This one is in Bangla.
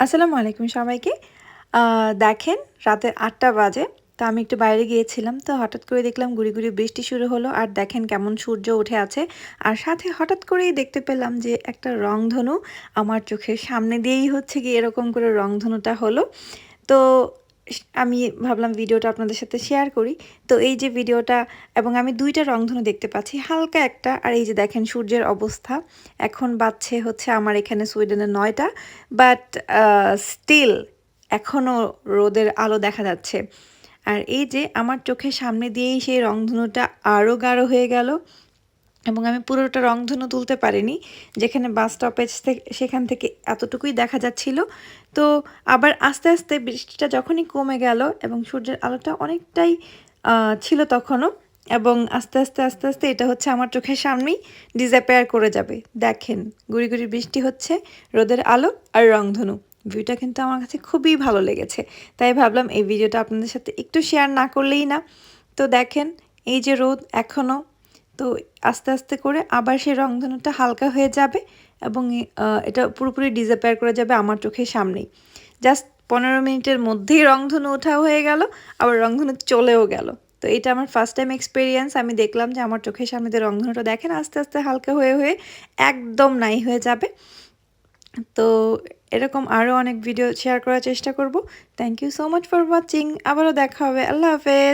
আসসালামু আলাইকুম সবাইকে। দেখেন রাতের ৮টা বাজে। তো আমি একটু বাইরে গিয়েছিলাম। তো হঠাৎ করে দেখলাম গুঁড়ি, গুঁড়ি বৃষ্টি শুরু হলো। আর দেখেন কেমন সূর্য উঠে আছে। আর সাথে হঠাৎ করেই দেখতে পেলাম যে একটা রংধনু আমার চোখের সামনে দিয়েই হচ্ছে গিয়ে এরকম করে রংধনুটা হলো। তো আমি ভাবলাম ভিডিওটা আপনাদের সাথে শেয়ার করি। তো এই যে ভিডিওটা এবং আমি ২ টা রংধনু দেখতে পাচ্ছি। হালকা একটা আর এই যে দেখেন সূর্যের অবস্থা। এখন বাজছে হচ্ছে আমার এখানে সুইডেনে ৯ টা। বাট স্টিল এখনও রোদের আলো দেখা যাচ্ছে। আর এই যে আমার চোখের সামনে দিয়েই সেই রংধনুটা আরও গাঢ় হয়ে গেল। এবং আমি পুরোটা রংধনু তুলতে পারিনি। যেখানে বাস স্টপেজ থেকে সেখান থেকে এতটুকুই দেখা যাচ্ছিল। তো আবার আস্তে, আস্তে বৃষ্টিটা যখনই কমে গেল এবং সূর্যের আলোটা অনেকটাই ছিল তখনও এবং আস্তে, আস্তে, আস্তে, আস্তে এটা হচ্ছে আমার চোখের সামনেই ডিসঅ্যাপিয়ার করে যাবে। দেখেন গুঁড়ি, গুঁড়ি বৃষ্টি হচ্ছে, রোদের আলো আর রংধনু। ভিউটা কিন্তু আমার কাছে খুবই ভালো লেগেছে। তাই ভাবলাম এই ভিডিওটা আপনাদের সাথে একটু শেয়ার না করলেই না। তো দেখেন এই যে রোদ এখনও তো আস্তে, আস্তে করে আবার সেই রংধনুটা হালকা হয়ে যাবে এবং এটা পুরোপুরি ডিসঅ্যাপিয়ার করে যাবে আমার চোখের সামনেই। জাস্ট ১৫ মিনিটের মধ্যেই রংধনু ওঠা হয়ে গেল, আবার রংধনু চলেও গেল। তো এটা আমার ফার্স্ট টাইম এক্সপেরিয়েন্স। আমি দেখলাম যে আমার চোখের সামনে দিয়ে রংধনুটা দেখেন আস্তে, আস্তে হালকা হয়ে, হয়ে একদম নাই হয়ে যাবে। তো এরকম আরও অনেক ভিডিও শেয়ার করার চেষ্টা করব। Thank you so much for watching. আবারও দেখা হবে। আল্লাহ হাফেজ।